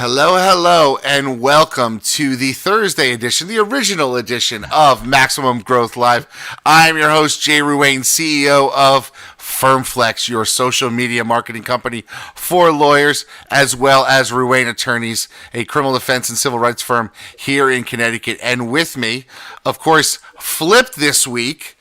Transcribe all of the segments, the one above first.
Hello, hello, and welcome to the Thursday edition, the original edition of Maximum Growth Live. I'm your host, Jay Ruane, CEO of FirmFlex, your social media marketing company for lawyers, as well as Ruane Attorneys, a criminal defense and civil rights firm here in Connecticut. And with me, of course, flipped this week,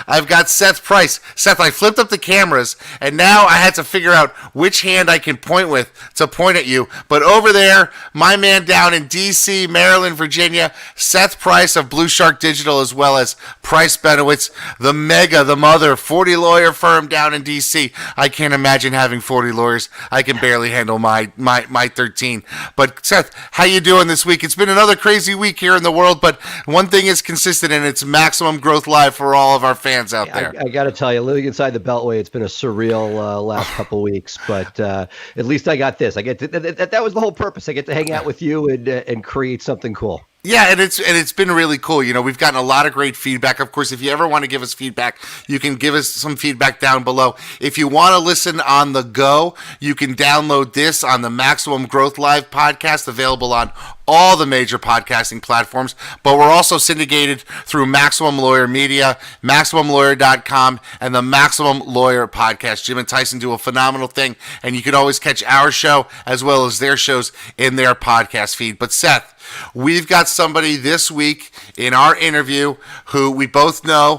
I've got Seth Price. Seth, I flipped up the cameras, and now I had to figure out which hand I can point with to point at you. But over there, my man down in D.C., Maryland, Virginia, Seth Price of Blue Shark Digital, as well as Price Benowitz, the mother, 40 lawyer firm down in D.C. I can't imagine having 40 lawyers. I can barely handle my 13. But Seth, how you doing this week? It's been another crazy week here in the world, but one thing is consistent, and it's Maximum Growth Live for all of our fans out there. I got to tell you, living inside the Beltway, it's been a surreal last couple of weeks, but at least I got this. I get to, that was the whole purpose. I get to hang out with you and create something cool. Yeah, and it's been really cool. You know, we've gotten a lot of great feedback. Of course, if you ever want to give us feedback, you can give us some feedback down below. If you want to listen on the go, you can download this on the Maximum Growth Live podcast, available on all the major podcasting platforms. But we're also syndicated through Maximum Lawyer Media, MaximumLawyer.com, and the Maximum Lawyer podcast. Jim and Tyson do a phenomenal thing, and you can always catch our show as well as their shows in their podcast feed. But Seth, we've got somebody this week in our interview who we both know,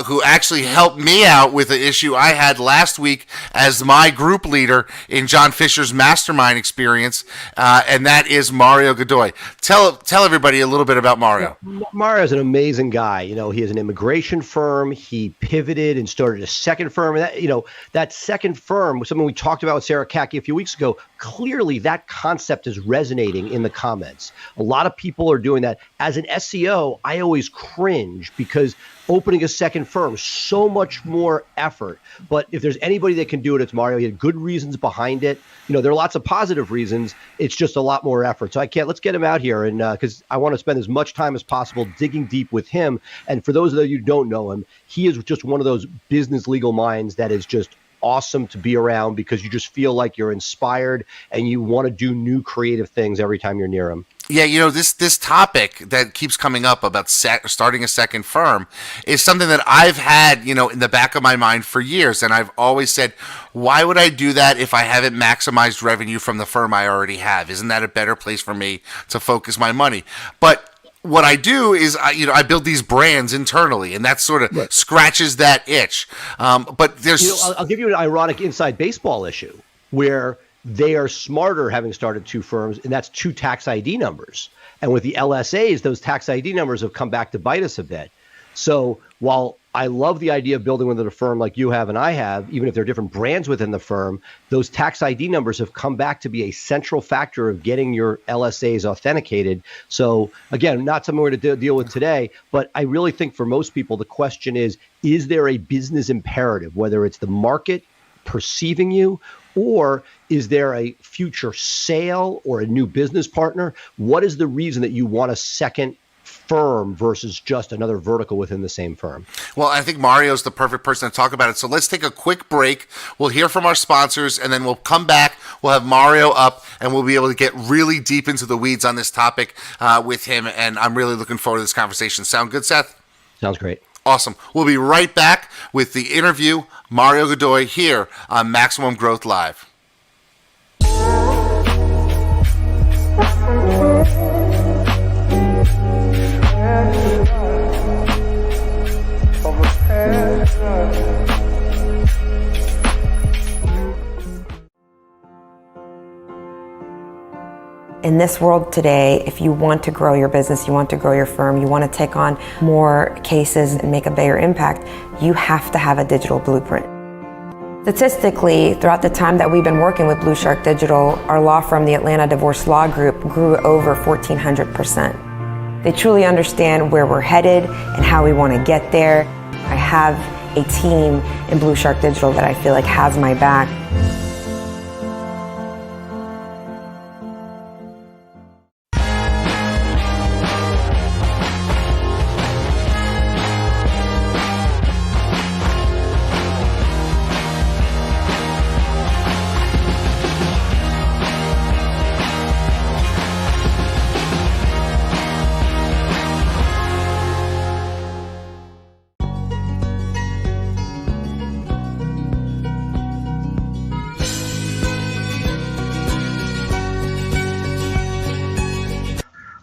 who actually helped me out with an issue I had last week as my group leader in John Fisher's mastermind experience, and that is Mario Godoy. Tell everybody a little bit about Mario. Mario's an amazing guy. You know, he has an immigration firm. He pivoted and started a second firm. And that second firm was something we talked about with Sarah Kaki a few weeks ago. Clearly, that concept is resonating in the comments. A lot of people are doing that. As an SEO, I always cringe because opening a second firm is so much more effort. But if there's anybody that can do it, it's Mario. He had good reasons behind it. You know, there are lots of positive reasons. It's just a lot more effort. So let's get him out here, and because I want to spend as much time as possible digging deep with him. And for those of you who don't know him, he is just one of those business legal minds that is just awesome to be around because you just feel like you're inspired and you want to do new creative things every time you're near him. Yeah, you know, this topic that keeps coming up about starting a second firm is something that I've had, you know, in the back of my mind for years. And I've always said, why would I do that if I haven't maximized revenue from the firm I already have? Isn't that a better place for me to focus my money? But what I do is, I build these brands internally, and that sort of scratches that itch. But there's, I'll give you an ironic inside baseball issue where they are smarter having started two firms, and that's two tax ID numbers. And with the LSAs, those tax ID numbers have come back to bite us a bit. So while I love the idea of building within a firm like you have and I have, even if there are different brands within the firm, those tax ID numbers have come back to be a central factor of getting your LSAs authenticated. So again, not something we're going to deal with today, but I really think for most people, the question is there a business imperative, whether it's the market perceiving you, or is there a future sale or a new business partner? What is the reason that you want a second firm versus just another vertical within the same firm? Well, I think Mario's the perfect person to talk about it. So let's take a quick break. We'll hear from our sponsors, and then we'll come back. We'll have Mario up, and we'll be able to get really deep into the weeds on this topic with him. And I'm really looking forward to this conversation. Sound good, Seth? Sounds great. Awesome. We'll be right back with the interview, Mario Godoy, here on Maximum Growth Live. In this world today, if you want to grow your business, you want to grow your firm, you want to take on more cases and make a bigger impact, you have to have a digital blueprint. Statistically, throughout the time that we've been working with Blue Shark Digital, our law firm, the Atlanta Divorce Law Group, grew over 1,400%. They truly understand where we're headed and how we want to get there. I have a team in Blue Shark Digital that I feel like has my back.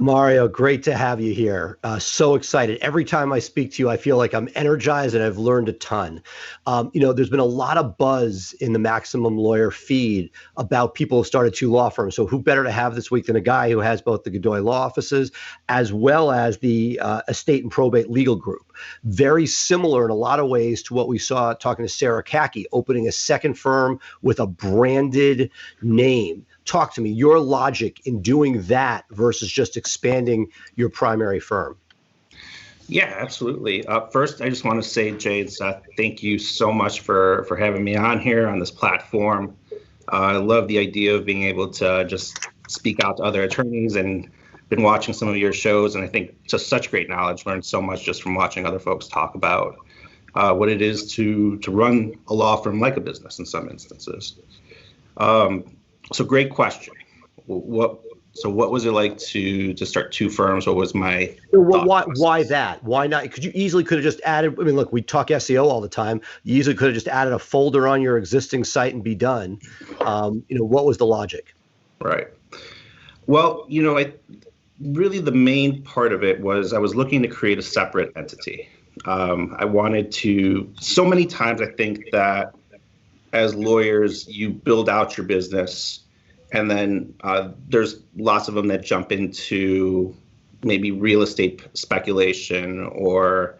Mario, great to have you here. So excited. Every time I speak to you, I feel like I'm energized and I've learned a ton. There's been a lot of buzz in the Maximum Lawyer feed about people who started 2 law firms. So who better to have this week than a guy who has both the Godoy law offices as well as the estate and probate legal group. Very similar in a lot of ways to what we saw talking to Sarah Kaki, opening a second firm with a branded name. Talk to me, your logic in doing that versus just expanding your primary firm. Yeah, absolutely. First, I just want to say, Jay and Seth, thank you so much for having me on here on this platform. I love the idea of being able to just speak out to other attorneys, and been watching some of your shows, and I think just such great knowledge, learned so much just from watching other folks talk about what it is to run a law firm like a business in some instances. So great question. What was it like to start 2 firms? What was my why that? Why not? Because you easily could have just added. I mean, look, we talk SEO all the time. You easily could have just added a folder on your existing site and be done. What was the logic? Right. Well, really the main part of it was I was looking to create a separate entity. I wanted to. So many times, I think that as lawyers, you build out your business, and then there's lots of them that jump into maybe real estate speculation or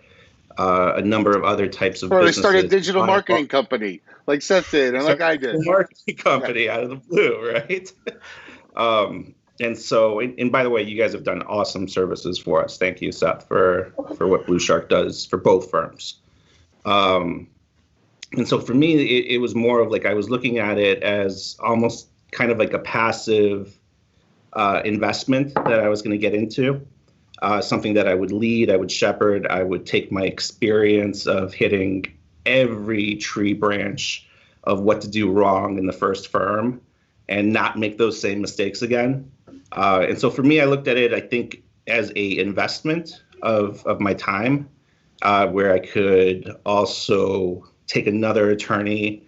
a number of other types of businesses. Or they start a digital marketing company like Seth did and like I did. A marketing company out of the blue, right? And so, and by the way, you guys have done awesome services for us. Thank you, Seth, for what Blue Shark does for both firms. And so for me, it was more of like I was looking at it as almost kind of like a passive investment that I was going to get into, something that I would lead, I would shepherd, I would take my experience of hitting every tree branch of what to do wrong in the first firm and not make those same mistakes again. And so for me, I looked at it, I think, as a investment of my time, where I could also take another attorney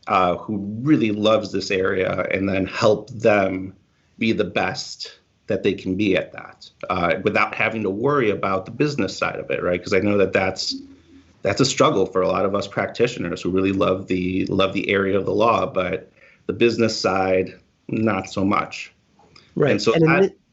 who really loves this area and then help them be the best that they can be at that, without having to worry about the business side of it, right? Because I know that that's a struggle for a lot of us practitioners who really love the area of the law, but the business side, not so much. Right. And so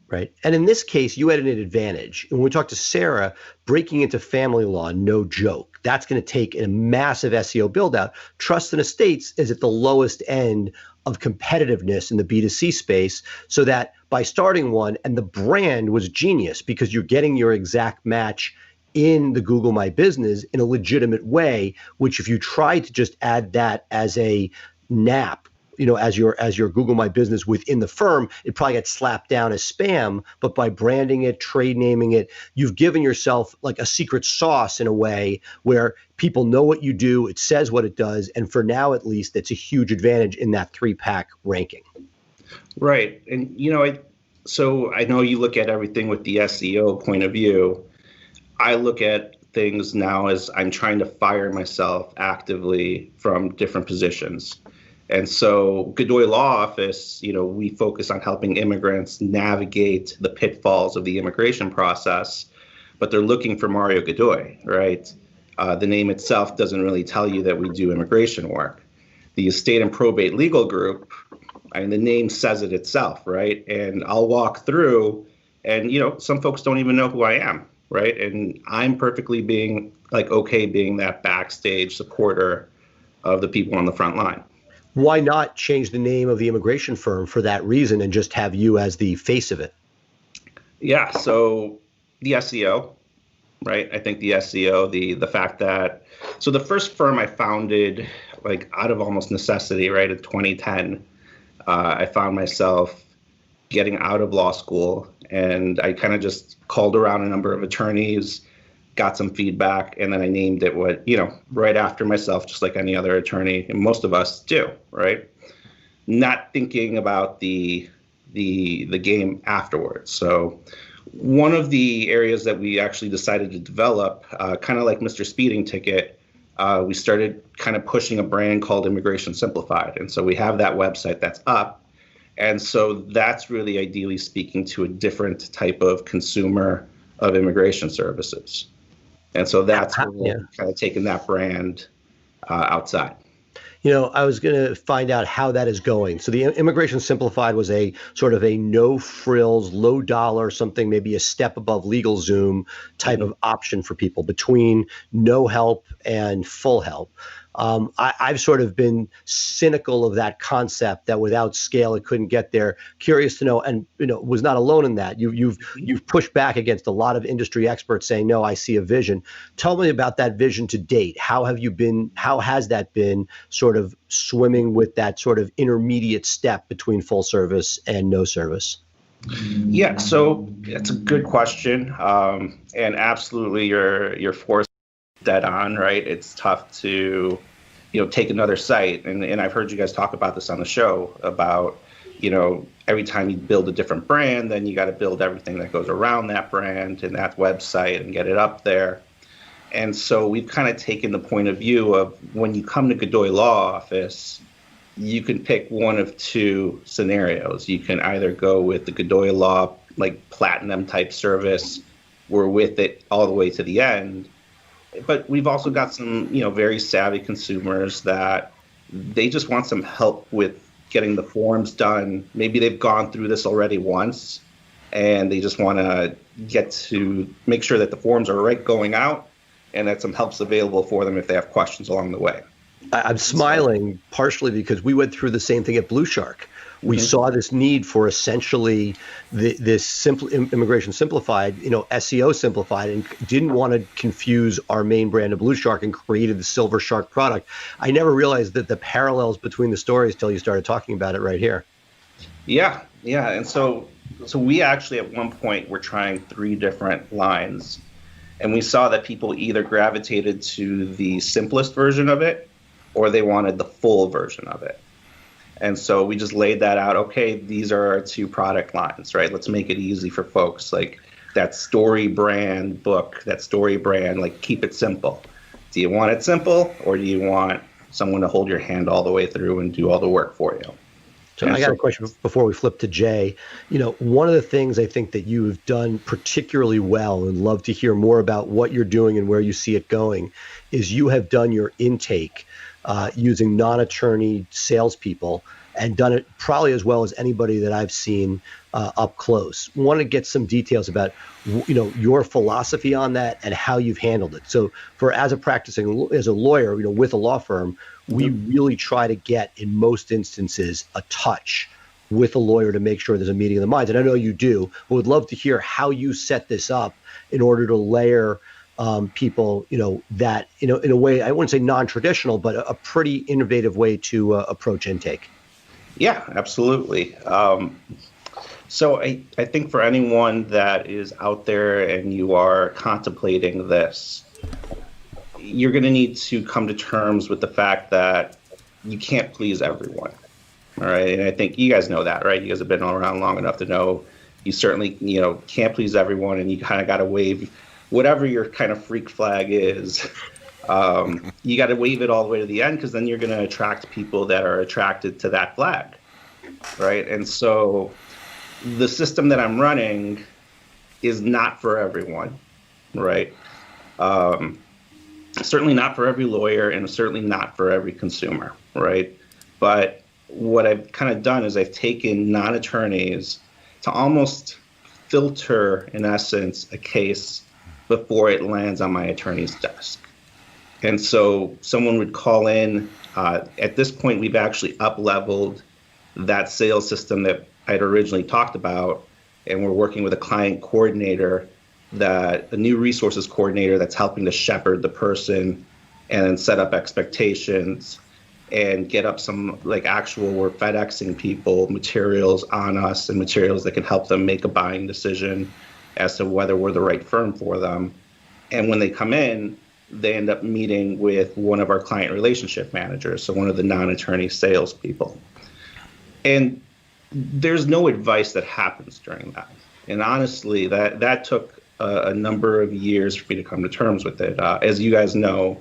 right. And in this case, you had an advantage. And when we talked to Sarah, breaking into family law, no joke. That's going to take a massive SEO build out. Trust and estates is at the lowest end of competitiveness in the B2C space, so that by starting one, and the brand was genius because you're getting your exact match in the Google My Business in a legitimate way, which if you try to just add that as a nap, as your Google My Business within the firm, it probably gets slapped down as spam. But by branding it, trade naming it, you've given yourself like a secret sauce in a way where people know what you do, it says what it does, and for now at least, it's a huge advantage in that 3-pack ranking. Right. And so I know you look at everything with the SEO point of view. I look at things now as I'm trying to fire myself actively from different positions. And so Godoy Law Office, we focus on helping immigrants navigate the pitfalls of the immigration process, but they're looking for Mario Godoy, right? The name itself doesn't really tell you that we do immigration work. The estate and probate legal group, the name says it itself, right? And I'll walk through and, some folks don't even know who I am, right? And I'm perfectly being okay being that backstage supporter of the people on the front line. Why not change the name of the immigration firm for that reason and just have you as the face of it? Yeah, so the SEO, right? I think the SEO, the fact that, so the first firm I founded out of almost necessity, right, in 2010, I found myself getting out of law school, and I kind of just called around a number of attorneys, got some feedback, and then I named it right after myself, just like any other attorney, and most of us do, right? Not thinking about the game afterwards. So one of the areas that we actually decided to develop, kind of like Mr. Speeding Ticket, we started kind of pushing a brand called Immigration Simplified. And so we have that website that's up, And so that's really ideally speaking to a different type of consumer of immigration services. And so that's where we're kind of taking that brand outside. I was going to find out how that is going. So the Immigration Simplified was a sort of a no frills, low dollar, something maybe a step above LegalZoom type of option for people between no help and full help. I've sort of been cynical of that concept that without scale it couldn't get there. Curious to know, and was not alone in that. You've pushed back against a lot of industry experts saying, no, I see a vision. Tell me about that vision to date. How has that been sort of swimming with that sort of intermediate step between full service and no service? Yeah, so it's a good question, and absolutely you're forced dead on, right? It's tough to, take another site. And I've heard you guys talk about this on the show about, every time you build a different brand, then you got to build everything that goes around that brand and that website and get it up there. And so we've kind of taken the point of view of when you come to Godoy Law Office, you can pick one of two scenarios. You can either go with the Godoy Law, like platinum type service, we're with it all the way to the end. But we've also got some, very savvy consumers that they just want some help with getting the forms done. Maybe they've gone through this already once, and they just want to get to make sure that the forms are right going out and that some help's available for them if they have questions along the way. I'm smiling partially because we went through the same thing at Blue Shark. We saw this need for essentially this simple Immigration Simplified, SEO simplified, and didn't want to confuse our main brand of Blue Shark and created the Silver Shark product. I never realized that the parallels between the stories till you started talking about it right here. Yeah. And so we actually at one point were trying 3 different lines, and we saw that people either gravitated to the simplest version of it or they wanted the full version of it. And so we just laid that out. Okay, these are our 2 product lines, right? Let's make it easy for folks. Like that story brand book, that story brand, like keep it simple. Do you want it simple, or do you want someone to hold your hand all the way through and do all the work for you? So I got a question before we flip to Jay. One of the things I think that you have done particularly well, and love to hear more about what you're doing and where you see it going, is you have done your intake using non-attorney salespeople and done it probably as well as anybody that I've seen up close. Want to get some details about, your philosophy on that and how you've handled it. So as a lawyer, with a law firm, we really try to get, in most instances, a touch with a lawyer to make sure there's a meeting of the minds. And I know you do, but would love to hear how you set this up in order to layer people, that, in a way, I wouldn't say non-traditional, but a pretty innovative way to approach intake. Yeah, absolutely. So I think for anyone that is out there and you are contemplating this, you're going to need to come to terms with the fact that you can't please everyone. All right. And I think you guys know that, right? You guys have been around long enough to know you certainly, can't please everyone, and you kind of got to wave whatever your kind of freak flag is. You got to wave it all the way to the end, because then you're going to attract people that are attracted to that flag. Right. And so the system that I'm running is not for everyone. Right. Certainly not for every lawyer, and certainly not for every consumer. Right. But what I've kind of done is I've taken non-attorneys to almost filter, in essence, a case before it lands on my attorney's desk. And so someone would call in. At this point, we've actually up-leveled that sales system that I'd originally talked about, and we're working with a client coordinator, a new resources coordinator that's helping to shepherd the person and set up expectations and get up some actual, we're FedExing people materials on us, and materials that can help them make a buying decision as to whether we're the right firm for them. And when they come in, they end up meeting with one of our client relationship managers, so one of the non-attorney salespeople. And there's no advice that happens during that. And honestly, that took a number of years for me to come to terms with it. As you guys know,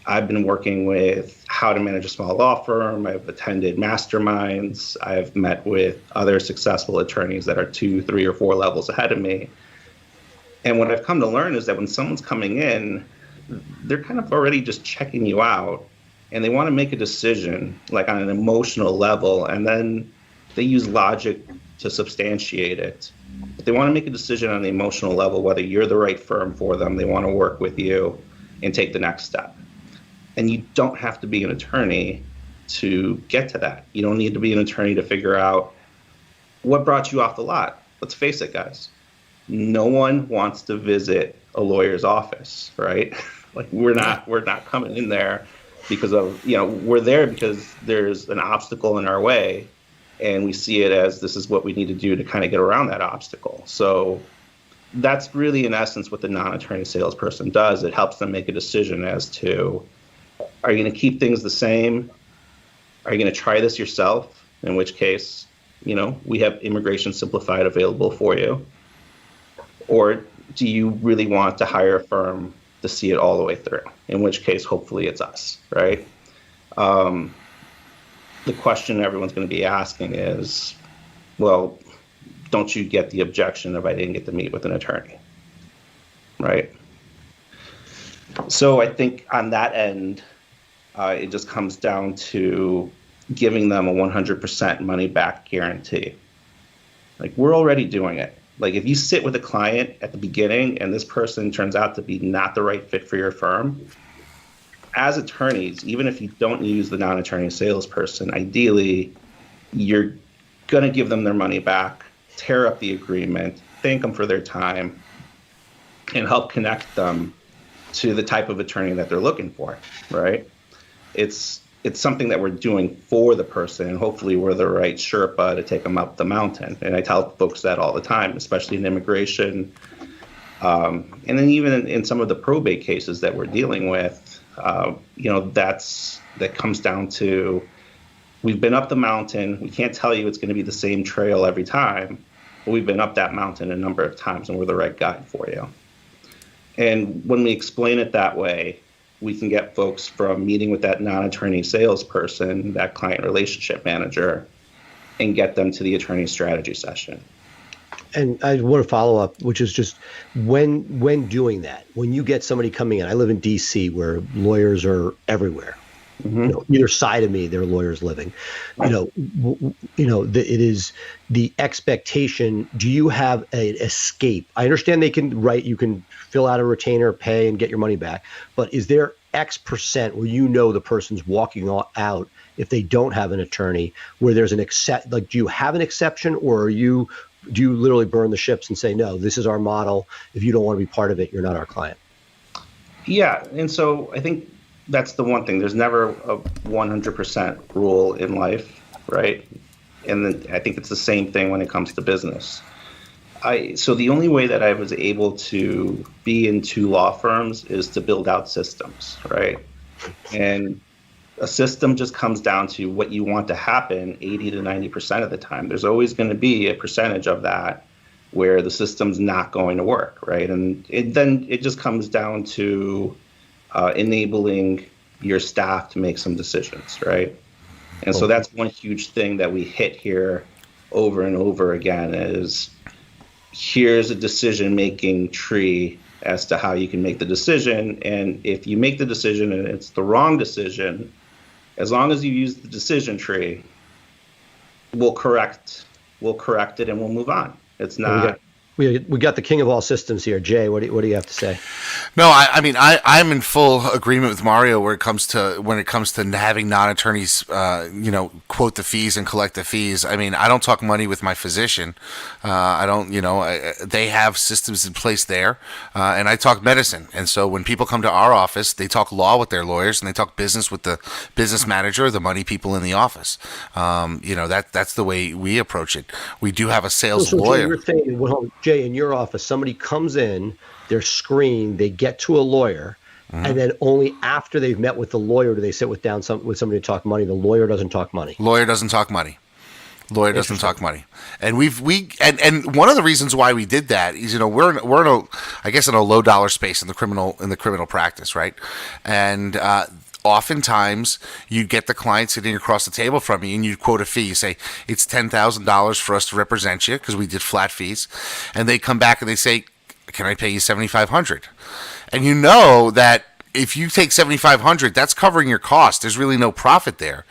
I've been working with how to manage a small law firm. I've attended masterminds. I've met with other successful attorneys that are 2, 3, or 4 levels ahead of me. And what I've come to learn is that when someone's coming in, they're kind of already just checking you out, and they want to make a decision like on an emotional level, and then they use logic to substantiate it. But they want to make a decision on the emotional level, whether you're the right firm for them. They want to work with you and take the next step. And you don't have to be an attorney to get to that. You don't need to be an attorney to figure out what brought you off the lot. Let's face it, guys. No one wants to visit a lawyer's office, right? Like we're not coming in there because of, we're there because there's an obstacle in our way, and we see it as this is what we need to do to kind of get around that obstacle. So that's really in essence what the non-attorney salesperson does. It helps them make a decision as to, are you going to keep things the same? Are you going to try this yourself? In which case, we have Immigration Simplified available for you. Or do you really want to hire a firm to see it all the way through? In which case, hopefully it's us, right? The question everyone's going to be asking is, well, don't you get the objection if I didn't get to meet with an attorney, right? So I think on that end, it just comes down to giving them a 100% money back guarantee. Like we're already doing it. Like if you sit with a client at the beginning and this person turns out to be not the right fit for your firm, as attorneys, even if you don't use the non-attorney salesperson, ideally you're going to give them their money back, tear up the agreement, thank them for their time, and help connect them to the type of attorney that they're looking for, right? It's something that we're doing for the person, and hopefully we're the right Sherpa to take them up the mountain. And I tell folks that all the time, especially in immigration. And then even in some of the probate cases that we're dealing with, that comes down to, we've been up the mountain. We can't tell you it's going to be the same trail every time, but we've been up that mountain a number of times and we're the right guide for you. And when we explain it that way, we can get folks from meeting with that non-attorney salesperson, that client relationship manager, and get them to the attorney strategy session. And I want to follow up, which is just when doing that, when you get somebody coming in, I live in DC where lawyers are everywhere. Mm-hmm. Either side of me, there are lawyers living. Right. It is the expectation. Do you have an escape? I understand you can fill out a retainer, pay, and get your money back. But is there X percent where the person's walking out if they don't have an attorney, where there's an do you have an exception, or do you literally burn the ships and say, no, this is our model. If you don't want to be part of it, you're not our client? Yeah, and so I think that's the one thing. There's never a 100% rule in life, right? And then I think it's the same thing when it comes to business. So the only way that I was able to be in 2 law firms is to build out systems, right? And a system just comes down to what you want to happen 80 to 90% of the time. There's always going to be a percentage of that where the system's not going to work, right? And then it just comes down to enabling your staff to make some decisions, right? And so that's one huge thing that we hit here over and over again is, here's a decision-making tree as to how you can make the decision. And if you make the decision and it's the wrong decision, as long as you use the decision tree, we'll correct it and we'll move on. It's not. We got the king of all systems here, Jay. What do you have to say? No, I'm in full agreement with Mario when it comes to having non-attorneys, quote the fees and collect the fees. I mean, I don't talk money with my physician. They have systems in place there, and I talk medicine. And so when people come to our office, they talk law with their lawyers and they talk business with the business manager, the money people in the office. That's the way we approach it. We do have a sales lawyer. Jay, you're saying, Jay, in your office, somebody comes in, they're screened, they get to a lawyer, mm-hmm. and then only after they've met with the lawyer do they sit with somebody to talk money. The lawyer doesn't talk money. Lawyer doesn't talk money. Lawyer doesn't talk money, and and one of the reasons why we did that is, you know, we're in a, I guess, in a low dollar space in the criminal practice, right? And oftentimes you'd get the client sitting across the table from you, and you'd quote a fee. You say it's $10,000 for us to represent you because we did flat fees, and they come back and they say, "Can I pay you $7,500?" And you know that if you take $7,500, that's covering your cost. There's really no profit there.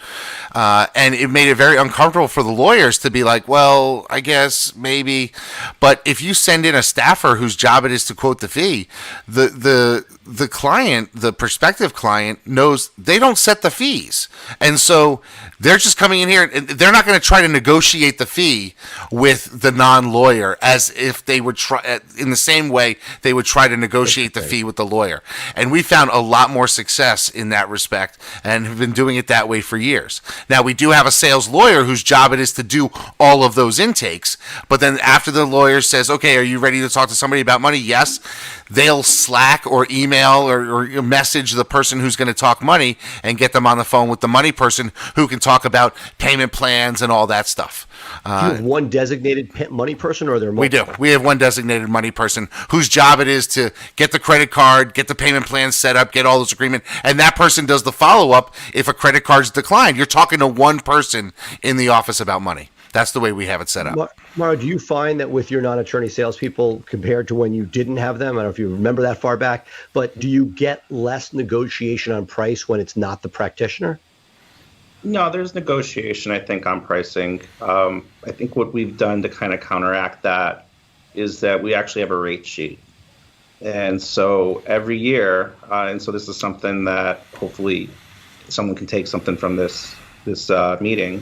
And it made it very uncomfortable for the lawyers to be like, well, I guess maybe. But if you send in a staffer whose job it is to quote the fee, the client, the prospective client, knows they don't set the fees. And so they're just coming in here, and they're not going to try to negotiate the fee with the non-lawyer as if they would try, in the same way they would try to negotiate the fee with the lawyer. And we found a lot more success in that respect and have been doing it that way for years. Now, we do have a sales lawyer whose job it is to do all of those intakes, but then after the lawyer says, okay, are you ready to talk to somebody about money? Yes. They'll Slack or email or message the person who's going to talk money and get them on the phone with the money person who can talk about payment plans and all that stuff. Do you have one designated money person, or are there multiple? We do. We have one designated money person whose job it is to get the credit card, get the payment plan set up, get all those agreements, and that person does the follow-up if a credit card's declined. You're talking to one person in the office about money. That's the way we have it set up. Mario, do you find that with your non-attorney salespeople compared to when you didn't have them, I don't know if you remember that far back, but do you get less negotiation on price when it's not the practitioner? No, there's negotiation, I think, on pricing. I think what we've done to kind of counteract that is that we actually have a rate sheet. And so every year, and so this is something that hopefully someone can take something from this meeting.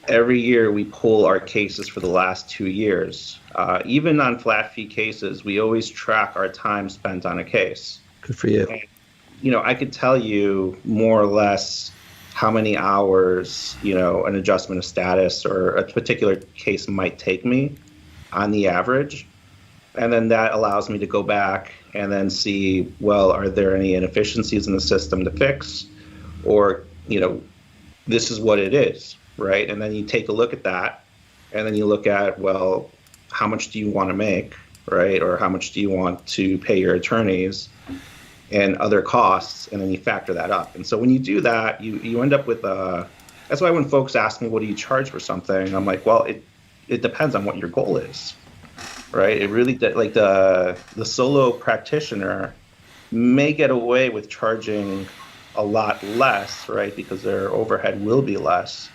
Every year we pull our cases for the last 2 years. Even on flat fee cases, we always track our time spent on a case. Good for you. And, you know, I could tell you more or less how many hours, you know, an adjustment of status or a particular case might take me on the average. And then that allows me to go back and then see, well, are there any inefficiencies in the system to fix? Or, you know, this is what it is, right? And then you take a look at that, and then you look at, well, how much do you want to make, right? Or how much do you want to pay your attorneys and other costs, and then you factor that up. And so when you do that, you end up with that's why when folks ask me, what do you charge for something? I'm like, well, it depends on what your goal is, right? It really, like the solo practitioner may get away with charging a lot less, right? Because their overhead will be less,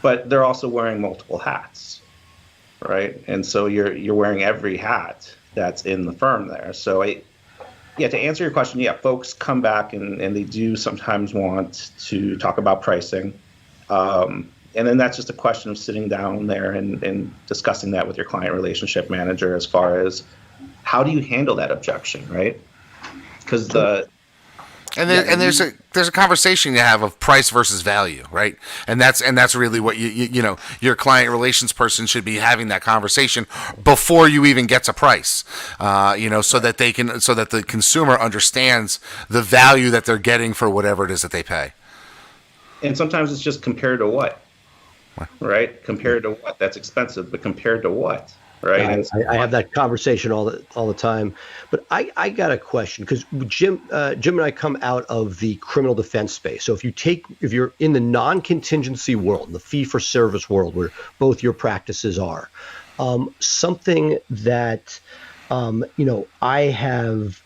but they're also wearing multiple hats, right? And so you're wearing every hat that's in the firm there. So to answer your question, yeah, folks come back and they do sometimes want to talk about pricing. And then that's just a question of sitting down there and discussing that with your client relationship manager as far as how do you handle that objection, right? Because there's a conversation you have of price versus value, right? And that's really what you know, your client relations person should be having that conversation before you even get to price, you know, so that the consumer understands the value that they're getting for whatever it is that they pay. And sometimes it's just compared to what, right? Compared to what? That's expensive, but compared to what? Right. I have that conversation all the time, but I got a question because Jim and I come out of the criminal defense space. So if you're in the non-contingency world, the fee-for-service world, where both your practices are, something that you know, I have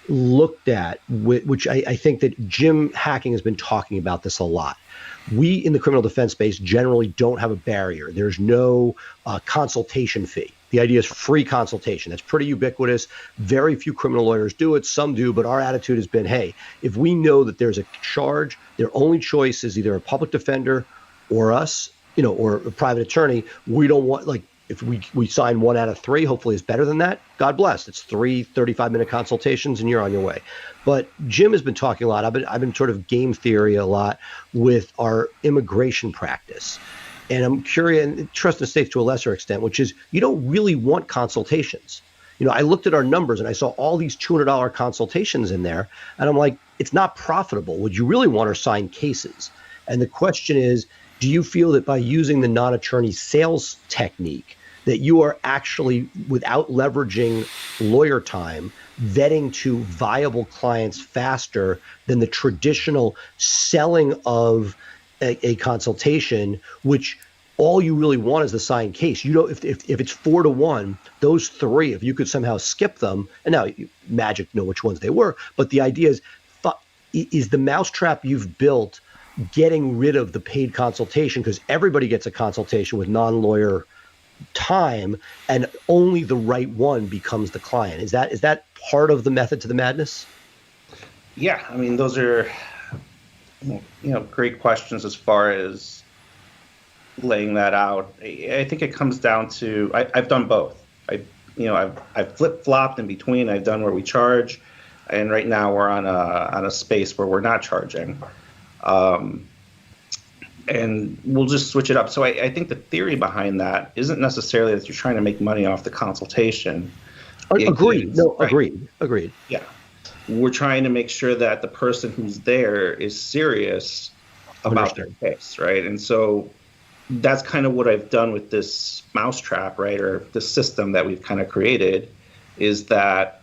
looked at, which I think that Jim Hacking has been talking about this a lot. We in the criminal defense space generally don't have a barrier. There's no consultation fee. The idea is free consultation. That's pretty ubiquitous. Very few criminal lawyers do it. Some do, but our attitude has been, hey, if we know that there's a charge, their only choice is either a public defender or us, you know, or a private attorney. We don't want, like, if we sign 1 out of 3, hopefully it's better than that. God bless. It's 3 35-minute consultations and you're on your way. But Jim has been talking a lot. I've been sort of game theory a lot with our immigration practice. And I'm curious, and trust the states to a lesser extent, which is you don't really want consultations. You know, I looked at our numbers and I saw all these $200 consultations in there. And I'm like, it's not profitable. What you really want are signed cases. And the question is, Do you feel that by using the non-attorney sales technique that you are actually, without leveraging lawyer time, vetting to viable clients faster than the traditional selling of a consultation, which all you really want is the signed case? You know, if it's 4-1, those three, if you could somehow skip them, and now magic know which ones they were, but the idea is the mousetrap you've built getting rid of the paid consultation, because everybody gets a consultation with non-lawyer time, and only the right one becomes the client. Is that part of the method to the madness? Yeah, I mean, those are great questions as far as laying that out. I think it comes down to I've done both. I've flip-flopped in between. I've done where we charge, and right now we're on a space where we're not charging. And we'll just switch it up. So I think the theory behind that isn't necessarily that you're trying to make money off the consultation. Agreed. Right. Agreed. Yeah. We're trying to make sure that the person who's there is serious about their case, right? And so that's kind of what I've done with this mousetrap, right, or the system that we've kind of created, is that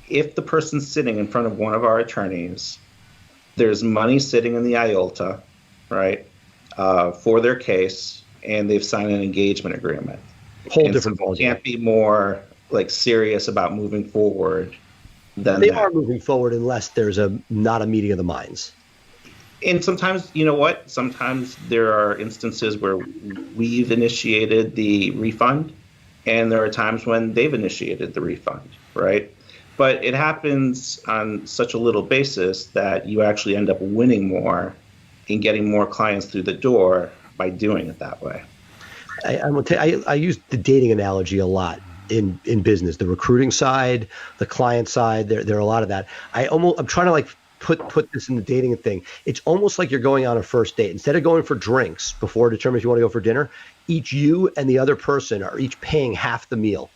if the person's sitting in front of one of our attorneys, there's money sitting in the IOLTA, right, for their case, and they've signed an engagement agreement. Whole different ballgame. Can't be more serious about moving forward than they that. are moving forward unless there's not a meeting of the minds. And sometimes, you know what? Sometimes there are instances where we've initiated the refund, and there are times when they've initiated the refund, right? But it happens on such a little basis that you actually end up winning more and getting more clients through the door by doing it that way. I use the dating analogy a lot in business, the recruiting side, the client side. There are a lot of that. I'm trying to put this in the dating thing. It's almost like you're going on a first date. Instead of going for drinks before determining if you want to go for dinner, each you and the other person are each paying half the meal.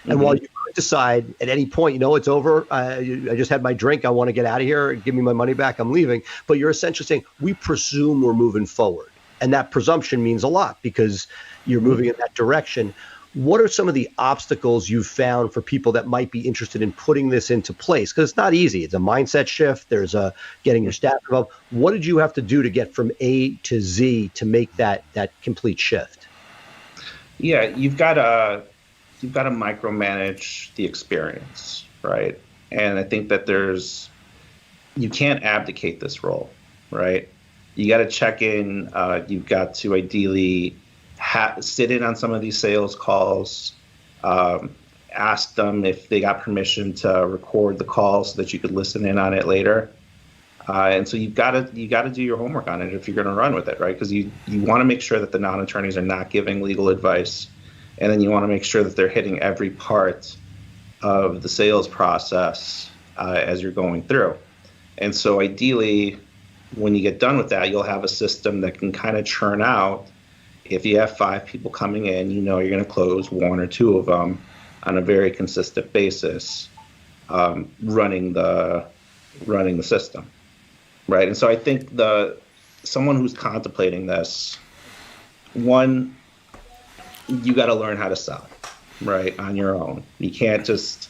And while you could decide at any point, it's over, I just had my drink, I want to get out of here, give me my money back, I'm leaving. But you're essentially saying, we presume we're moving forward. And that presumption means a lot because you're moving in that direction. What are some of the obstacles you've found for people that might be interested in putting this into place? Because it's not easy. It's a mindset shift. There's getting your staff involved. What did you have to do to get from A to Z to make that complete shift? Yeah, you've got to micromanage the experience, right? And I think that you can't abdicate this role, right? You got to check in. You've got to ideally sit in on some of these sales calls, ask them if they got permission to record the call so that you could listen in on it later. And so you got to do your homework on it if you're going to run with it, right? Because you want to make sure that the non-attorneys are not giving legal advice, and then you want to make sure that they're hitting every part of the sales process as you're going through. And so ideally, when you get done with that, you'll have a system that can kind of churn out. If you have 5 people coming in, you're going to close 1 or 2 of them on a very consistent basis, running the system, right? And so I think someone who's contemplating this, one, you got to learn how to sell, right, on your own. You can't just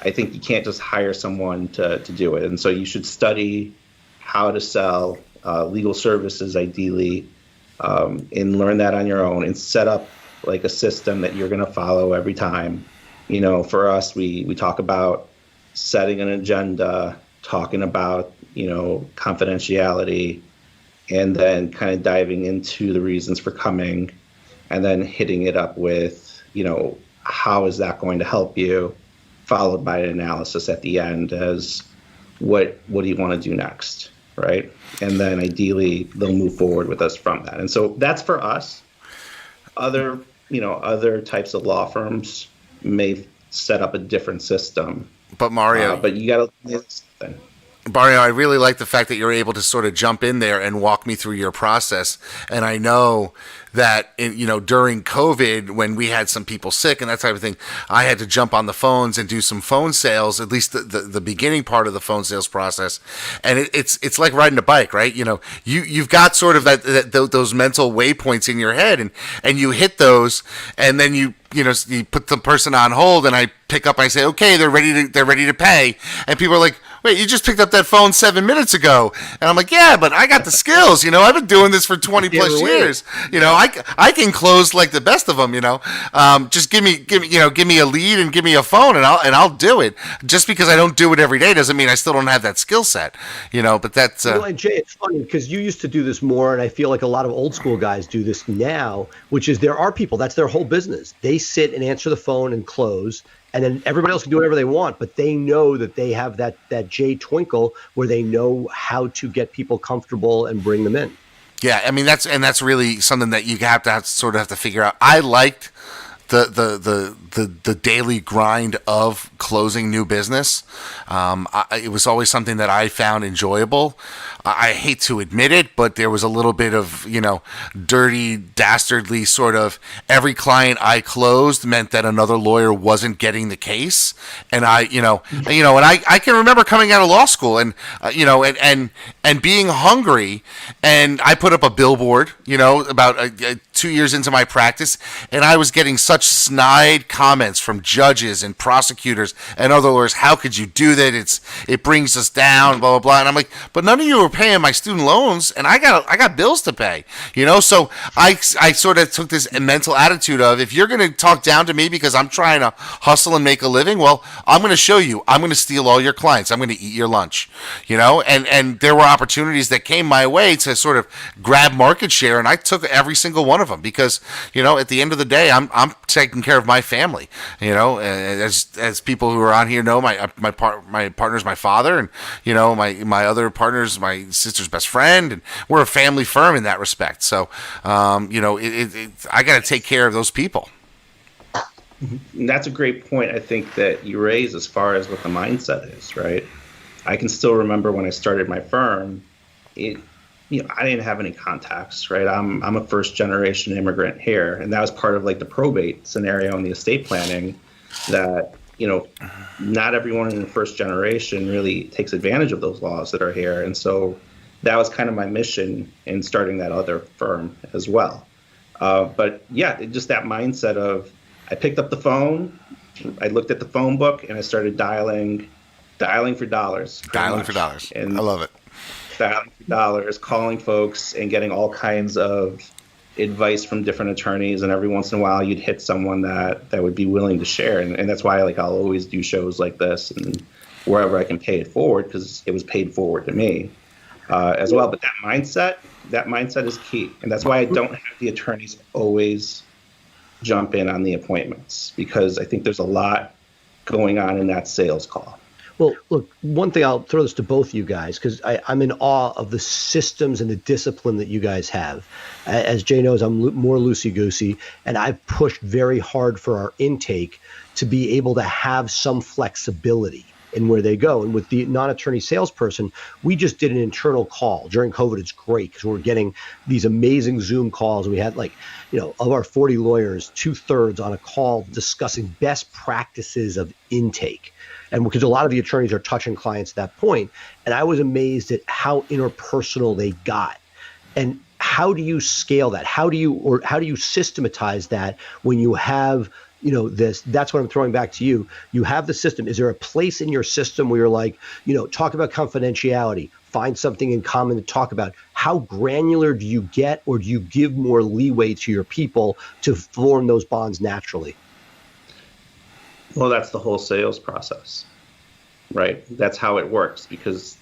hire someone to do it. And so you should study how to sell legal services, ideally, and learn that on your own and set up like a system that you're going to follow every time. For us, we talk about setting an agenda, talking about, confidentiality, and then kind of diving into the reasons for coming, and then hitting it up with, how is that going to help you, followed by an analysis at the end as what do you want to do next, right? And then ideally they'll move forward with us from that. And so that's for us. Other types of law firms may set up a different system. But Mario, but you got to Mario, I really like the fact that you're able to sort of jump in there and walk me through your process. And I know that during COVID, when we had some people sick and that type of thing, I had to jump on the phones and do some phone sales, at least the beginning part of the phone sales process. And it's like riding a bike, right? You've got sort of those mental waypoints in your head, and you hit those, and then you put the person on hold, and I pick up, I say, okay, they're ready to pay, and people are like, wait, you just picked up that phone 7 minutes ago. And I'm like, yeah, but I got the skills, I've been doing this for 20 plus years. I can close like the best of them, just give me a lead and give me a phone, and I'll do it. Just because I don't do it every day doesn't mean I still don't have that skill set, but that's and Jay, it's funny because you used to do this more, and I feel like a lot of old school guys do this now, which is there are people, that's their whole business. They sit and answer the phone and close, and then everybody else can do whatever they want, but they know that they have that Jay twinkle where they know how to get people comfortable and bring them in. Yeah, I mean that's really something that you have to figure out. I liked the daily grind of closing new business. It was always something that I found enjoyable. I hate to admit it, but there was a little bit of, dirty, dastardly sort of every client I closed meant that another lawyer wasn't getting the case. And I can remember coming out of law school and being hungry, and I put up a billboard, about 2 years into my practice, and I was getting such snide comments from judges and prosecutors and other lawyers. How could you do that? It brings us down, blah, blah, blah. And I'm like, but none of you are paying my student loans, and I got bills to pay, So I sort of took this mental attitude of, if you're going to talk down to me because I'm trying to hustle and make a living, well, I'm going to show you. I'm going to steal all your clients. I'm going to eat your lunch, And there were opportunities that came my way to sort of grab market share, and I took every single one of them because, at the end of the day, I'm taking care of my family, as people who are on here know, my partner's my father, and my other partner's my sister's best friend, and we're a family firm in that respect. So I got to take care of those people. And that's a great point, I think, that you raise as far as what the mindset is, right? I can still remember when I started my firm, I didn't have any contacts, right? I'm a first generation immigrant here, and that was part of like the probate scenario and the estate planning that, not everyone in the first generation really takes advantage of those laws that are here. And so that was kind of my mission in starting that other firm as well. But yeah, just that mindset of, I picked up the phone, I looked at the phone book, and I started dialing for dollars. And I love it. Dialing for dollars, calling folks and getting all kinds of advice from different attorneys, and every once in a while you'd hit someone that would be willing to share, and that's why I'll always do shows like this and wherever I can pay it forward, because it was paid forward to me as well. But that mindset is key, and that's why I don't have the attorneys always jump in on the appointments, because I think there's a lot going on in that sales call. Well, look, one thing, I'll throw this to both of you guys, because I'm in awe of the systems and the discipline that you guys have. As Jay knows, I'm more loosey-goosey, and I've pushed very hard for our intake to be able to have some flexibility in where they go. And with the non-attorney salesperson, we just did an internal call. During COVID, it's great because we're getting these amazing Zoom calls. We had of our 40 lawyers, 2/3 on a call discussing best practices of intake. And because a lot of the attorneys are touching clients at that point. And I was amazed at how interpersonal they got. And how do you scale that? How do you systematize that when you have, this? That's what I'm throwing back to you. You have the system. Is there a place in your system where you're like, talk about confidentiality, find something in common to talk about? How granular do you get, or do you give more leeway to your people to form those bonds naturally? Well, that's the whole sales process, right? That's how it works, because,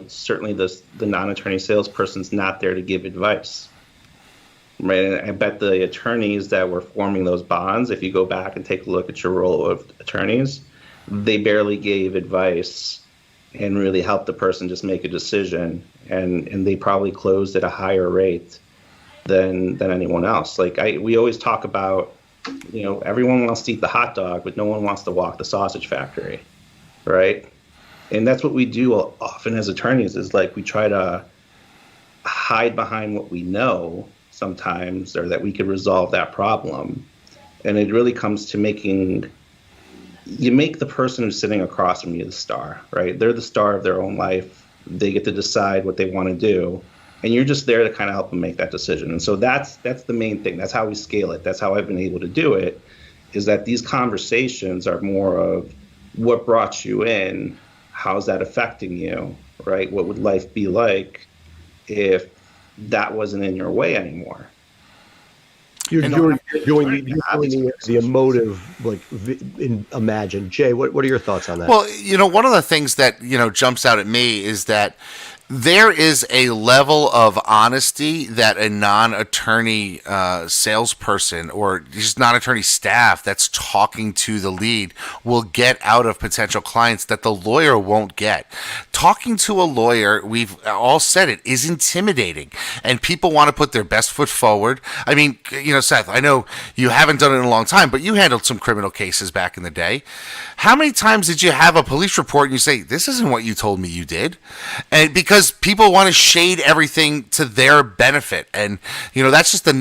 certainly the non-attorney salesperson's not there to give advice, right? And I bet the attorneys that were forming those bonds, if you go back and take a look at your roll of attorneys, they barely gave advice and really helped the person just make a decision, and they probably closed at a higher rate than anyone else. We always talk about, everyone wants to eat the hot dog, but no one wants to walk the sausage factory, right? And that's what we do often as attorneys, is like we try to hide behind what we know sometimes, or that we could resolve that problem. And it really comes to you make the person who's sitting across from you the star, right? They're the star of their own life. They get to decide what they want to do. And you're just there to kind of help them make that decision. And so that's the main thing. That's how we scale it. That's how I've been able to do it, is that these conversations are more of what brought you in, how's that affecting you, right? What would life be like if that wasn't in your way anymore? You're doing the emotive, like, imagine. Jay, what are your thoughts on that? Well, one of the things that, jumps out at me is that there is a level of honesty that a non-attorney salesperson or just non-attorney staff that's talking to the lead will get out of potential clients that the lawyer won't get. Talking to a lawyer, we've all said it, is intimidating, and people want to put their best foot forward. I mean, Seth, I know you haven't done it in a long time, but you handled some criminal cases back in the day. How many times did you have a police report and you say, this isn't what you told me you did? And because people want to shade everything to their benefit, and that's just the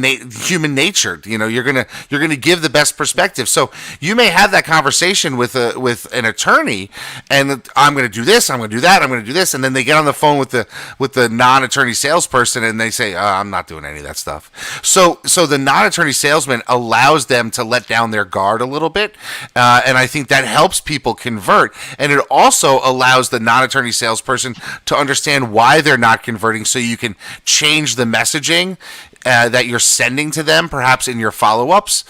human nature. You're gonna give the best perspective. So you may have that conversation with an attorney, and I'm going to do this, I'm going to do that, I'm going to do this, and then they get on the phone with the non-attorney salesperson, and they say, I'm not doing any of that stuff. So the non-attorney salesman allows them to let down their guard a little bit, and I think that helps people convert, and it also allows the non-attorney salesperson to understand why they're not converting, so you can change the messaging that you're sending to them, perhaps in your follow-ups,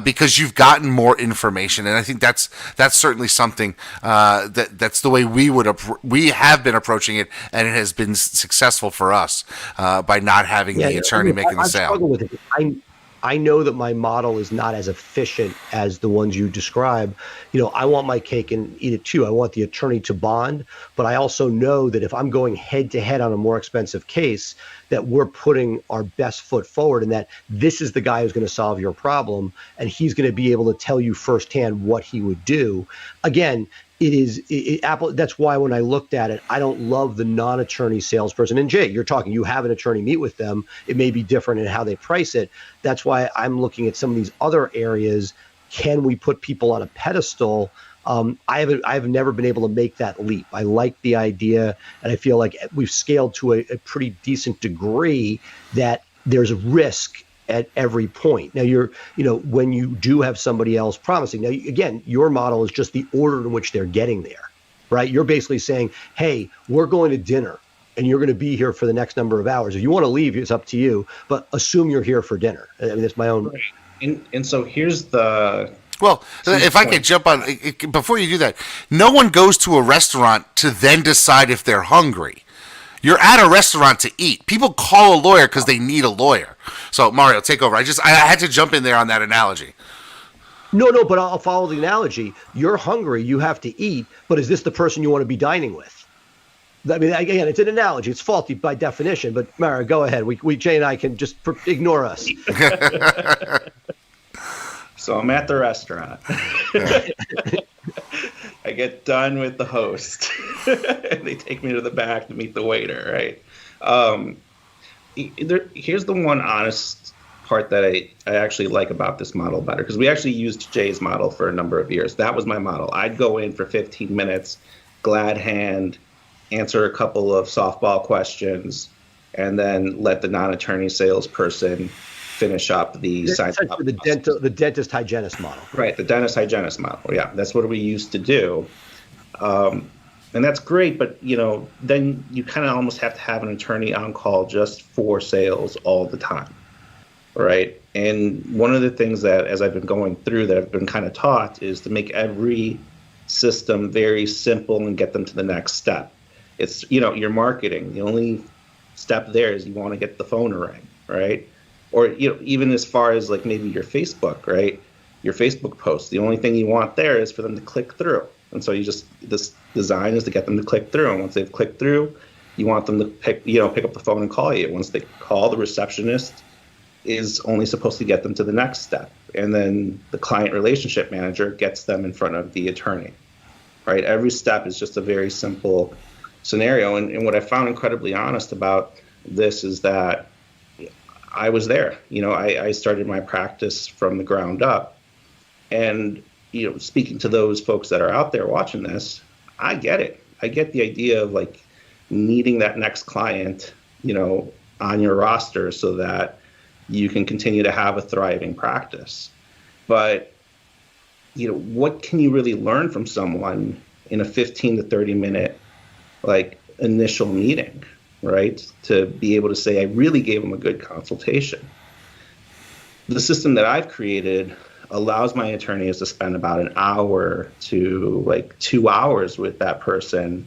because you've gotten more information. And I think that's certainly something that's the way we have been approaching it, and it has been successful for us by not having the attorney making the sale. I struggle with it. I know that my model is not as efficient as the ones you describe. I want my cake and eat it too. I want the attorney to bond, but I also know that if I'm going head to head on a more expensive case, that we're putting our best foot forward, and that this is the guy who's going to solve your problem, and he's going to be able to tell you firsthand what he would do. Again, Apple. That's why when I looked at it, I don't love the non-attorney salesperson. And Jay, you have an attorney meet with them. It may be different in how they price it. That's why I'm looking at some of these other areas. Can we put people on a pedestal? I've never been able to make that leap. I like the idea, and I feel like we've scaled to a pretty decent degree that there's a risk at every point. Now when you do have somebody else promising, now again, your model is just the order in which they're getting there, right? You're basically saying, hey, we're going to dinner and you're going to be here for the next number of hours. If you want to leave, it's up to you, but assume you're here for dinner. I mean, that's my own. Right. And so here's the, well, if I could jump on, before you do that, no one goes to a restaurant to then decide if they're hungry. You're at a restaurant to eat. People call a lawyer because they need a lawyer. So, Mario, take over. I had to jump in there on that analogy. No, but I'll follow the analogy. You're hungry, you have to eat, but is this the person you want to be dining with? I mean, again, it's an analogy. It's faulty by definition, but Mario, go ahead. Jay and I can just ignore us. So I'm at the restaurant. I get done with the host, and they take me to the back to meet the waiter, right? Here's the one honest part that I actually like about this model better, because we actually used Jay's model for a number of years. That was my model. I'd go in for 15 minutes, glad hand, answer a couple of softball questions, and then let the non-attorney salesperson finish up the sign up. The dentist hygienist model. Right, the dentist hygienist model. Yeah, that's what we used to do. And that's great, but then you kind of almost have to have an attorney on call just for sales all the time. Right? And one of the things that, as I've been going through, that I've been kind of taught, is to make every system very simple and get them to the next step. It's, your marketing. The only step there is you want to get the phone to ring, right? Or even as far as like maybe your Facebook, right? Your Facebook posts. The only thing you want there is for them to click through. And so this design is to get them to click through. And once they've clicked through, you want them to pick up the phone and call you. Once they call, the receptionist is only supposed to get them to the next step. And then the client relationship manager gets them in front of the attorney, right? Every step is just a very simple scenario. And what I found incredibly honest about this is that I was there. I started my practice from the ground up. And, speaking to those folks that are out there watching this, I get it. I get the idea of like needing that next client, on your roster so that you can continue to have a thriving practice. But, what can you really learn from someone in a 15 to 30 minute, like, initial meeting, right? To be able to say, I really gave them a good consultation. The system that I've created allows my attorneys to spend about an hour to like 2 hours with that person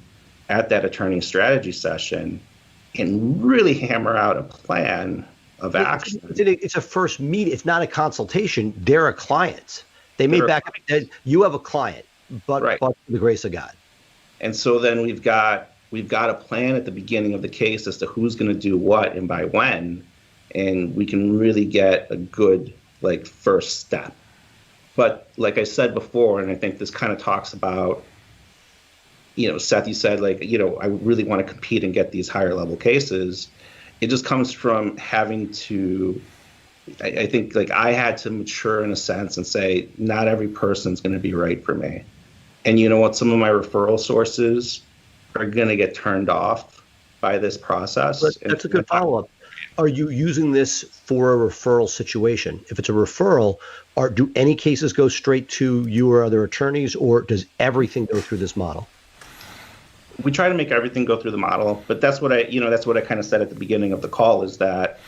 at that attorney strategy session and really hammer out a plan of action. It's a first meet. It's not a consultation. They're a client. They may back up. You have a client, but for the grace of God. And so then we've got a plan at the beginning of the case as to who's going to do what and by when, and we can really get a good like first step. But like I said before, and I think this kind of talks about, Seth, you said like, I really want to compete and get these higher level cases. It just comes from having to, I think like I had to mature in a sense and say, not every person's going to be right for me. And you know what? Some of my referral sources are going to get turned off by this process. That's a good follow-up. Are you using this for a referral situation? If it's a referral, do any cases go straight to you or other attorneys, or does everything go through this model? We try to make everything go through the model, but that's what I kind of said at the beginning of the call, is that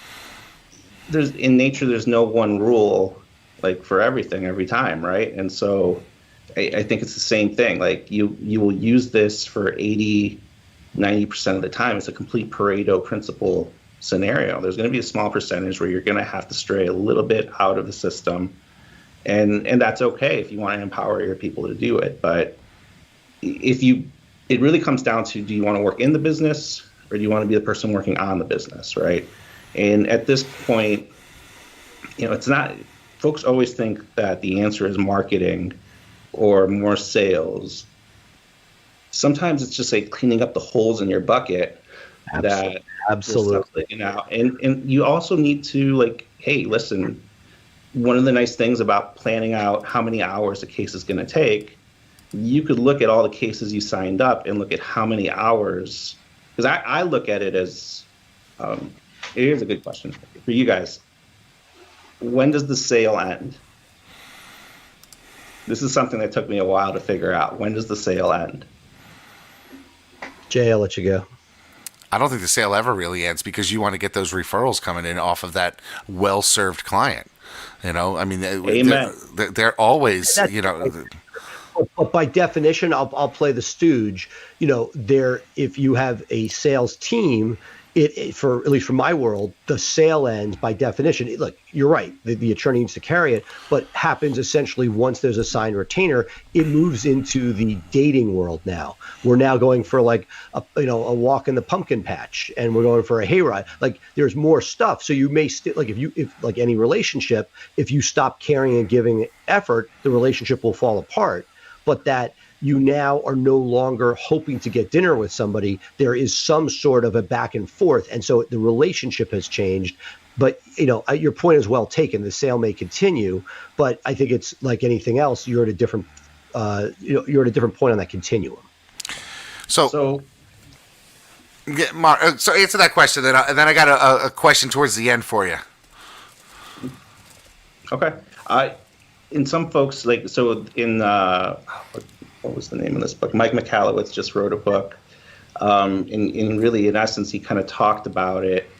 there's no one rule like for everything every time, right? And so I think it's the same thing. Like you will use this for 80, 90% of the time. It's a complete Pareto principle scenario. There's going to be a small percentage where you're going to have to stray a little bit out of the system, and that's okay if you want to empower your people to do it. But it really comes down to, do you want to work in the business or do you want to be the person working on the business, right? And at this point, it's not. Folks always think that the answer is marketing or more sales. Sometimes it's just like cleaning up the holes in your bucket. Absolutely. And you also need to like, hey, listen, one of the nice things about planning out how many hours a case is going to take, you could look at all the cases you signed up and look at how many hours, because I look at it as, here's a good question for you guys. When does the sale end? This is something that took me a while to figure out. When does the sale end? Jay, I'll let you go. I don't think the sale ever really ends, because you want to get those referrals coming in off of that well-served client. I mean, they're always, But by definition, I'll play the stooge. If you have a sales team, for at least from my world, the sale ends by definition. Look, you're right. The attorney needs to carry it, but happens essentially once there's a signed retainer. It moves into the dating world now. We're now going for like a walk in the pumpkin patch, and we're going for a hayride. Like there's more stuff. So you may if like any relationship, if you stop caring and giving effort, the relationship will fall apart. But that you now are no longer hoping to get dinner with somebody. There is some sort of a back and forth. And so the relationship has changed. But, your point is well taken. The sale may continue, but I think it's like anything else. You're at a different, you're at a different point on that continuum. So answer that question. And then I got a question towards the end for you. Okay. In some folks, what was the name of this book? Mike Michalowicz just wrote a book. In essence, he kind of talked about it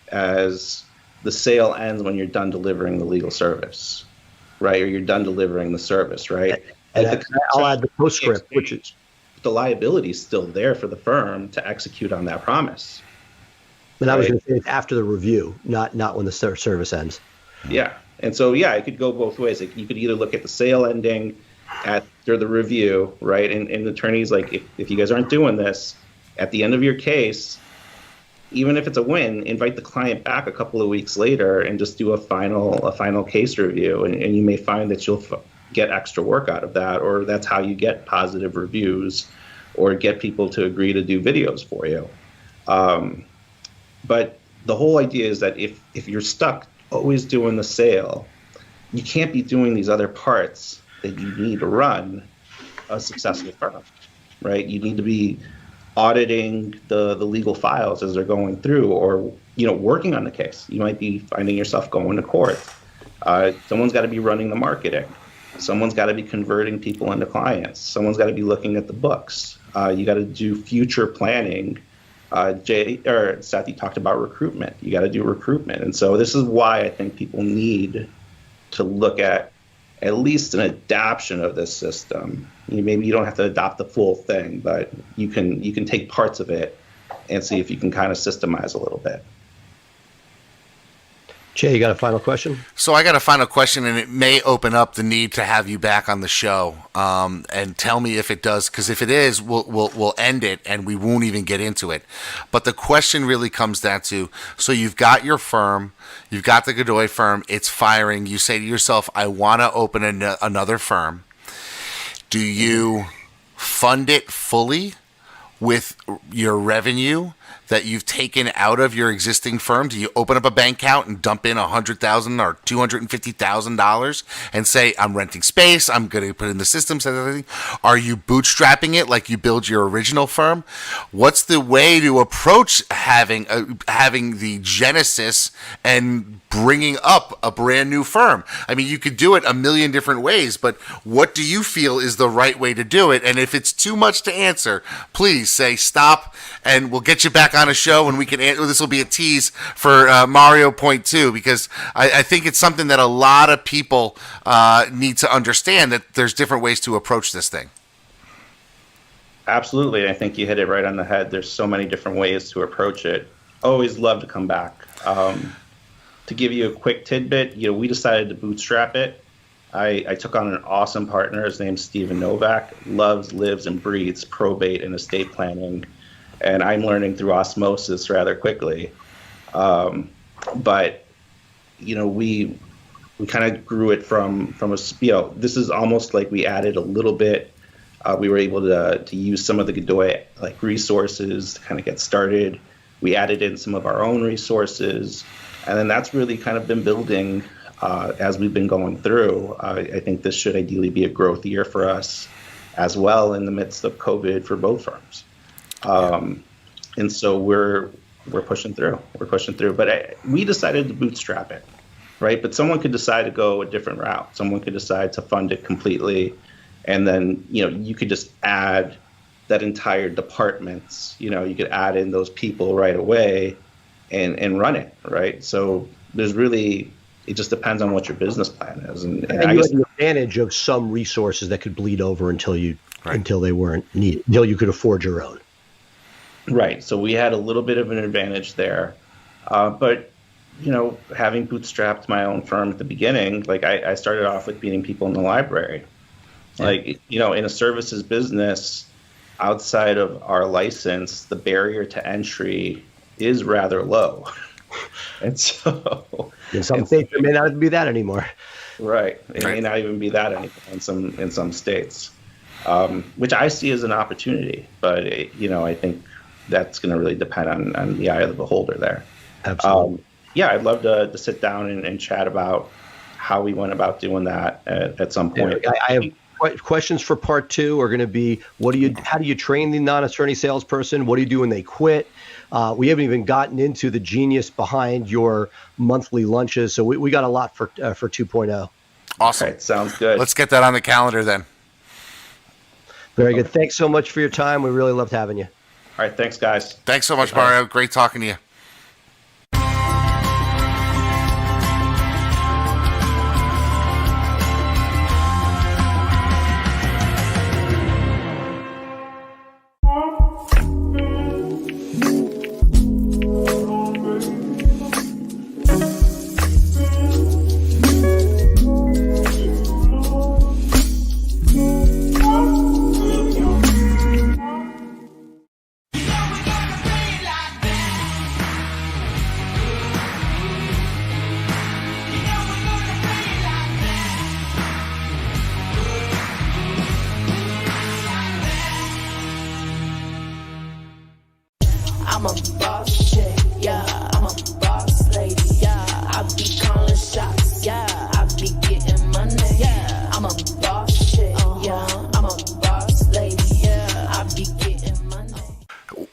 as the sale ends when you're done delivering the legal service, right? Or you're done delivering the service, right? And I'll add the postscript, which is the liability is still there for the firm to execute on that promise. And right? I was going to say it's after the review, not when the service ends. Yeah. And so, it could go both ways. Like you could either look at the sale ending after the review, right? And attorneys, like, if you guys aren't doing this, at the end of your case, even if it's a win, invite the client back a couple of weeks later and just do a final case review. And you may find that you'll get extra work out of that, or that's how you get positive reviews or get people to agree to do videos for you. But the whole idea is that if you're stuck always doing the sale, you can't be doing these other parts that you need to run a successful firm, right? You need to be auditing the legal files as they're going through, or working on the case. You might be finding yourself going to court. Someone's got to be running the marketing. Someone's got to be converting people into clients. Someone's got to be looking at the books. You got to do future planning. Seth, you talked about recruitment. You got to do recruitment. And so this is why I think people need to look at least an adaptation of this system. Maybe you don't have to adopt the full thing, but you can take parts of it and see if you can kind of systemize a little bit. Jay, you got a final question? So I got a final question, and it may open up the need to have you back on the show. And tell me if it does, because if it is, we'll end it and we won't even get into it. But the question really comes down to: so you've got your firm, you've got the Godoy firm, it's firing. You say to yourself, "I want to open another firm." Do you fund it fully with your revenue that you've taken out of your existing firm? Do you open up a bank account and dump in $100,000 or $250,000 and say, "I'm renting space, I'm going to put in the systems and everything"? Are you bootstrapping it like you build your original firm? What's the way to approach having the genesis and bringing up a brand new firm? I mean, you could do it a million different ways, but what do you feel is the right way to do it? And if it's too much to answer, please say stop, and we'll get you back on a show and we can answer. This will be a tease for Mario Point 2, because I think it's something that a lot of people need to understand, that there's different ways to approach this thing. Absolutely. I think you hit it right on the head. There's so many different ways to approach it. Always love to come back. To give you a quick tidbit, we decided to bootstrap it. I took on an awesome partner. His name's Steven Novak. Loves, lives, and breathes probate and estate planning. And I'm learning through osmosis rather quickly. But, we kind of grew it from this is almost like we added a little bit. We were able to use some of the Godoy resources to kind of get started. We added in some of our own resources. And then that's really kind of been building as we've been going through. I think this should ideally be a growth year for us as well, in the midst of COVID for both firms. And so we're pushing through. But we decided to bootstrap it, right? But someone could decide to go a different route. Someone could decide to fund it completely, and then you could just add that entire departments. You could add in those people right away and run it, right? So there's really, it just depends on what your business plan is. And you had the advantage of some resources that could bleed over until they weren't needed, until you could afford your own. Right. So we had a little bit of an advantage there. But, having bootstrapped my own firm at the beginning, I started off with meeting people in the library. Yeah. In a services business, outside of our license, the barrier to entry is rather low. And so in some states, it may not be that anymore. Right. It may not even be that anymore in some states, which I see as an opportunity. But, I think that's going to really depend on the eye of the beholder there. Absolutely. I'd love to sit down and chat about how we went about doing that at some point. I have questions for part 2 are going to be, how do you train the non-attorney salesperson? What do you do when they quit? We haven't even gotten into the genius behind your monthly lunches. So we got a lot for 2.0. Awesome. Right, sounds good. Let's get that on the calendar then. Very good. Thanks so much for your time. We really loved having you. All right. Thanks, guys. Thanks so much, Mario. Great talking to you.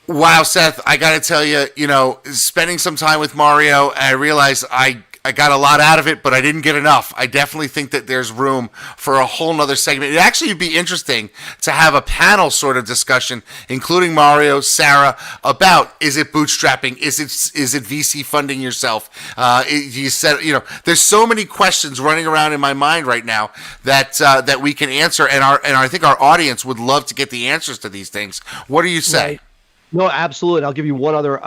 Wow, Seth, I got to tell you, spending some time with Mario, I realized I got a lot out of it, but I didn't get enough. I definitely think that there's room for a whole nother segment. It'd actually be interesting to have a panel sort of discussion, including Mario, Sarah, about is it bootstrapping? Is it VC funding yourself? You said, there's so many questions running around in my mind right now that we can answer, and I think our audience would love to get the answers to these things. What do you say? Right. No, absolutely. I'll give you one other,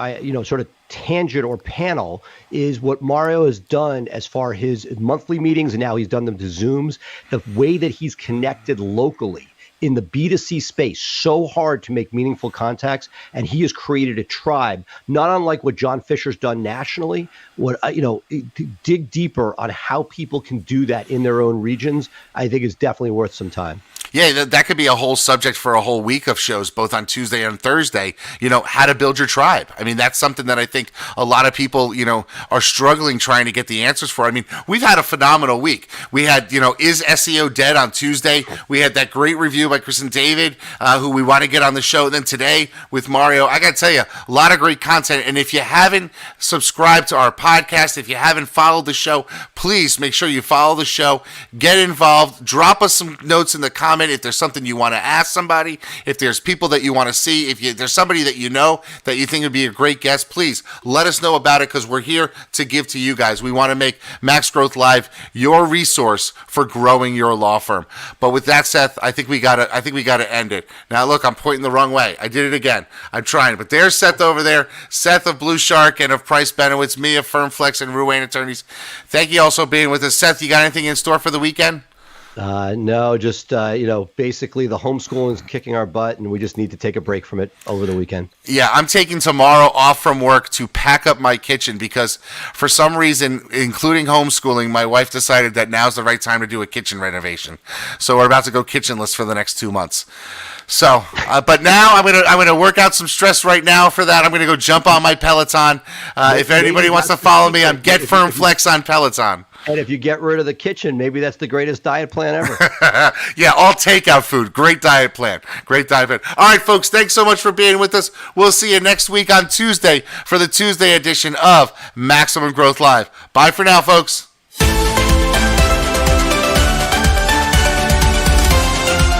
sort of tangent or panel is what Mario has done as far his monthly meetings, and now he's done them to Zooms, the way that he's connected locally in the B2C space, so hard to make meaningful contacts. And he has created a tribe, not unlike what John Fisher's done nationally. To dig deeper on how people can do that in their own regions, I think is definitely worth some time. Yeah, that could be a whole subject for a whole week of shows, both on Tuesday and Thursday, how to build your tribe. I mean, that's something that I think a lot of people, are struggling trying to get the answers for. I mean, we've had a phenomenal week. We had, is SEO dead on Tuesday? We had that great review by Chris and David, who we want to get on the show. And then today with Mario, I got to tell you, a lot of great content. And if you haven't subscribed to our podcast, if you haven't followed the show, please make sure you follow the show, get involved, drop us some notes in the comments. If there's something you want to ask somebody, if there's people that you want to see, if there's somebody that that you think would be a great guest, please let us know about it, because we're here to give to you guys. We want to make Max Growth Live your resource for growing your law firm. But with that, Seth, I think we gotta end it. Now look, I'm pointing the wrong way. I did it again. I'm trying, but there's Seth over there, Seth of Blue Shark and of Price Benowitz, me of FirmFlex and Ruane Attorneys. Thank you also for being with us. Seth, you got anything in store for the weekend? No, just, basically the homeschooling is kicking our butt, and we just need to take a break from it over the weekend. Yeah, I'm taking tomorrow off from work to pack up my kitchen because for some reason, including homeschooling, my wife decided that now's the right time to do a kitchen renovation. So we're about to go kitchenless for the next 2 months. So, but now I'm gonna work out some stress right now for that. I'm gonna go jump on my Peloton. If anybody wants to follow me, I'm Get Firm Flex on Peloton. And if you get rid of the kitchen, maybe that's the greatest diet plan ever. Yeah, all takeout food. Great diet plan. Great diet plan. All right, folks, thanks so much for being with us. We'll see you next week on Tuesday for the Tuesday edition of Maximum Growth Live. Bye for now, folks.